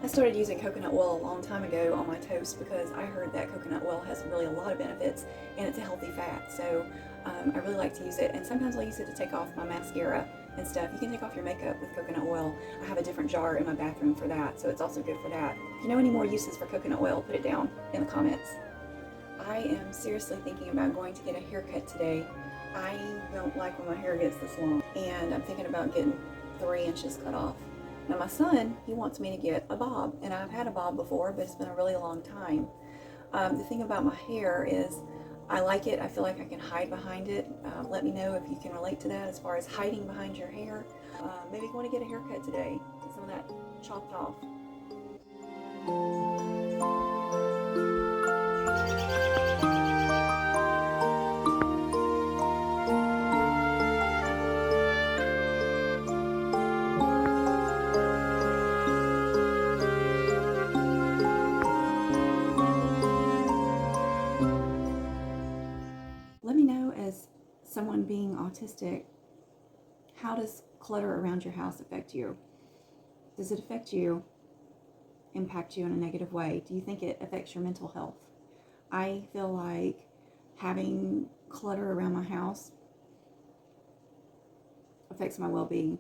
I started using coconut oil a long time ago on my toast because I heard that coconut oil has really a lot of benefits and it's a healthy fat. So I really like to use it, and sometimes I use it to take off my mascara and stuff. You can take off your makeup with coconut oil. I have a different jar in my bathroom for that, so it's also good for that. If you know any more uses for coconut oil, put it down in the comments. I am seriously thinking about going to get a haircut today. I don't like when my hair gets this long, and I'm thinking about getting 3 inches cut off. Now my son, he wants me to get a bob, and I've had a bob before, but it's been a really long time. The thing about my hair is I like it. I feel like I can hide behind it. Let me know if you can relate to that as far as hiding behind your hair. Maybe you want to get a haircut today, get some of that chopped off. Let me know, as someone being autistic, how does clutter around your house affect you? Does it affect you, impact you in a negative way? Do you think it affects your mental health? I feel like having clutter around my house affects my well-being.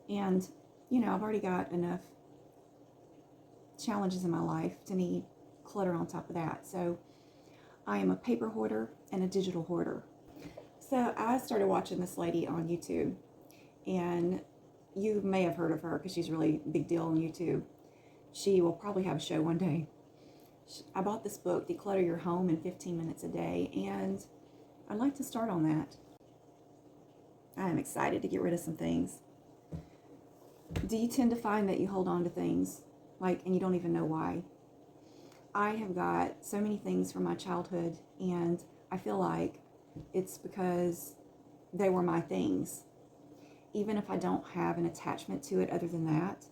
And, you know, I've already got enough challenges in my life to need clutter on top of that. So I am a paper hoarder and a digital hoarder. So I started watching this lady on YouTube, and you may have heard of her because she's really a big deal on YouTube. She will probably have a show one day. I bought this book, Declutter Your Home in 15 Minutes a Day, and I'd like to start on that. I am excited to get rid of some things. Do you tend to find that you hold on to things, and you don't even know why? I have got so many things from my childhood, and I feel like it's because they were my things. Even if I don't have an attachment to it other than that,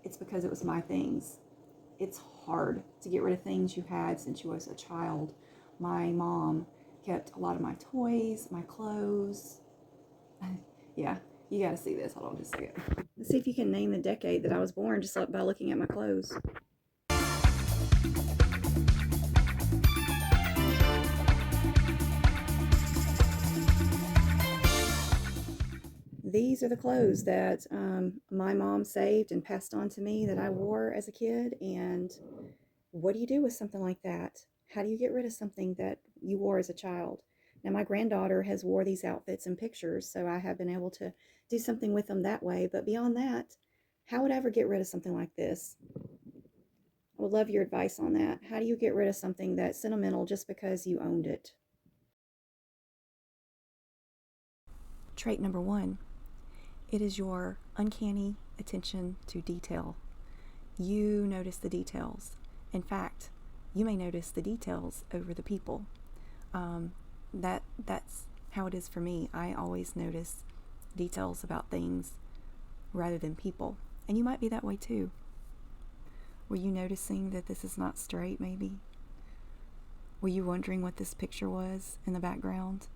it's because it was my things. It's hard to get rid of things you had since you was a child. My mom kept a lot of my toys, my clothes. Yeah, you gotta see this. Hold on just a second. Let's see if you can name the decade that I was born just by looking at my clothes. These are the clothes that my mom saved and passed on to me that I wore as a kid. And what do you do with something like that? How do you get rid of something that you wore as a child? Now, my granddaughter has wore these outfits in pictures, so I have been able to do something with them that way. But beyond that, how would I ever get rid of something like this? I would love your advice on that. How do you get rid of something that's sentimental just because you owned it? Trait number 1. It is your uncanny attention to detail. You notice the details. In fact, you may notice the details over the people. That's how it is for me. I always notice details about things rather than people. And you might be that way too. Were you noticing that this is not straight, maybe? Were you wondering what this picture was in the background?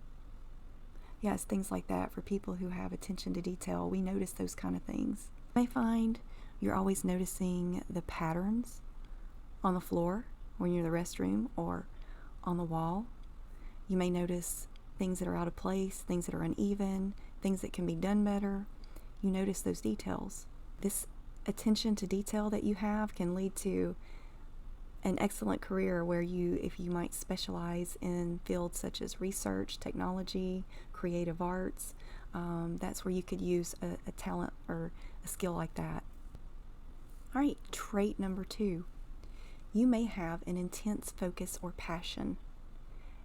Yes, things like that. For people who have attention to detail, we notice those kind of things. You may find you're always noticing the patterns on the floor when you're in the restroom or on the wall. You may notice things that are out of place, things that are uneven, things that can be done better. You notice those details. This attention to detail that you have can lead to an excellent career where if you might specialize in fields such as research, technology, creative arts, that's where you could use a talent or a skill like that. All right, trait number 2. You may have an intense focus or passion.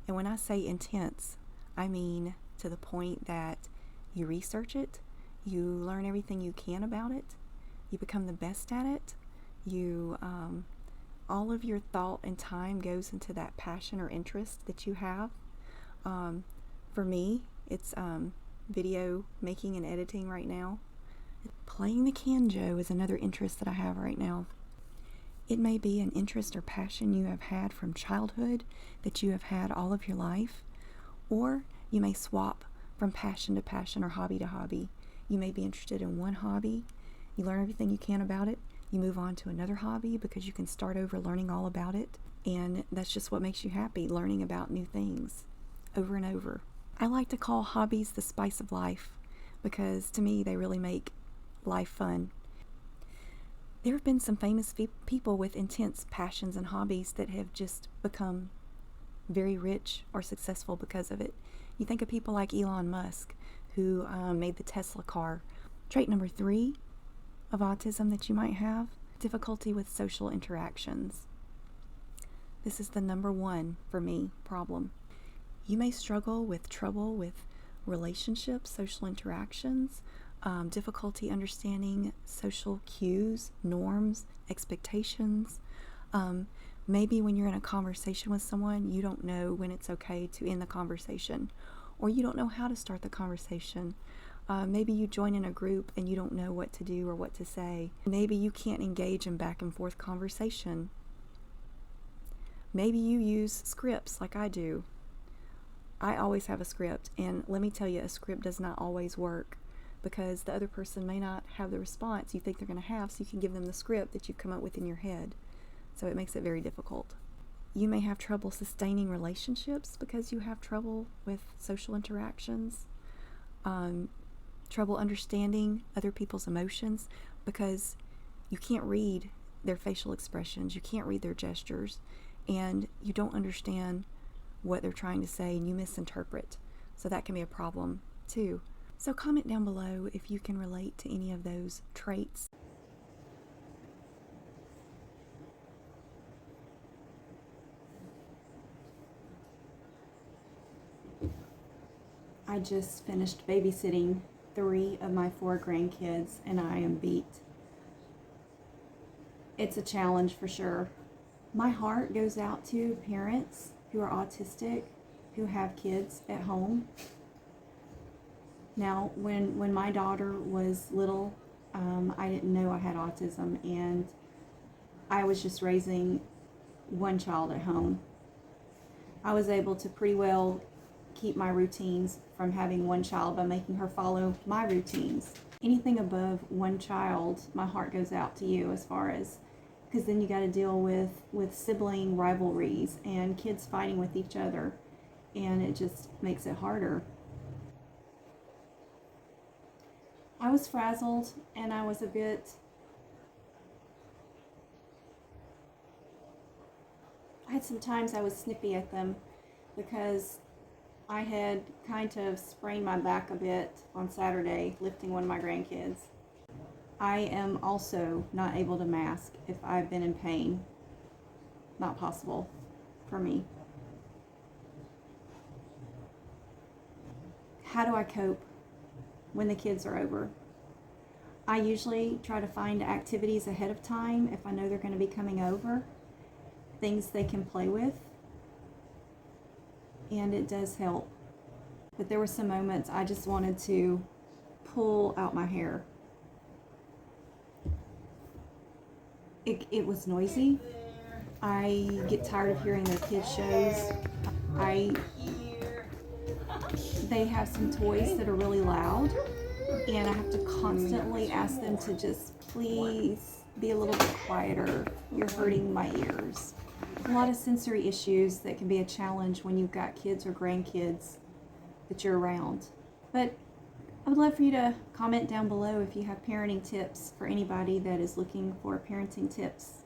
And when I say intense, I mean to the point that you research it, you learn everything you can about it, you become the best at it, all of your thought and time goes into that passion or interest that you have. For me, it's video making and editing right now. Playing the banjo is another interest that I have right now. It may be an interest or passion you have had from childhood that you have had all of your life, or you may swap from passion to passion or hobby to hobby. You may be interested in one hobby, you learn everything you can about it, You move on to another hobby because you can start over learning all about it. And that's just what makes you happy, learning about new things over and over. I like to call hobbies the spice of life because to me they really make life fun. There have been some famous people with intense passions and hobbies that have just become very rich or successful because of it. You think of people like Elon Musk, who made the Tesla car. Trait number 3 of autism that you might have, difficulty with social interactions. This is the number 1 for me problem. You may struggle with trouble with relationships, social interactions, difficulty understanding social cues, norms, expectations. Maybe when you're in a conversation with someone, you don't know when it's okay to end the conversation, or you don't know how to start the conversation. Maybe you join in a group and you don't know what to do or what to say. Maybe you can't engage in back and forth conversation. Maybe you use scripts like I do. I always have a script, and let me tell you, a script does not always work because the other person may not have the response you think they're going to have, so you can give them the script that you've come up with in your head. So it makes it very difficult. You may have trouble sustaining relationships because you have trouble with social interactions, trouble understanding other people's emotions because you can't read their facial expressions, you can't read their gestures, and you don't understand what they're trying to say and you misinterpret. So that can be a problem too. So comment down below if you can relate to any of those traits. I just finished babysitting 3 of my 4 grandkids and I am beat. It's a challenge for sure. My heart goes out to parents who are autistic, who have kids at home. Now, when my daughter was little, I didn't know I had autism, and I was just raising one child at home. I was able to pretty well keep my routines from having one child by making her follow my routines. Anything above one child, my heart goes out to you as far as, because then you got to deal with sibling rivalries and kids fighting with each other, and it just makes it harder. I was frazzled and I was I had some times I was snippy at them because I had kind of sprained my back a bit on Saturday lifting one of my grandkids. I am also not able to mask if I've been in pain. Not possible for me. How do I cope when the kids are over? I usually try to find activities ahead of time if I know they're going to be coming over, things they can play with, and it does help. But there were some moments I just wanted to pull out my hair. It was noisy. I get tired of hearing their kids' shows. They have some toys that are really loud, and I have to constantly ask them to just please be a little bit quieter. You're hurting my ears. A lot of sensory issues that can be a challenge when you've got kids or grandkids that you're around. But I would love for you to comment down below if you have parenting tips for anybody that is looking for parenting tips.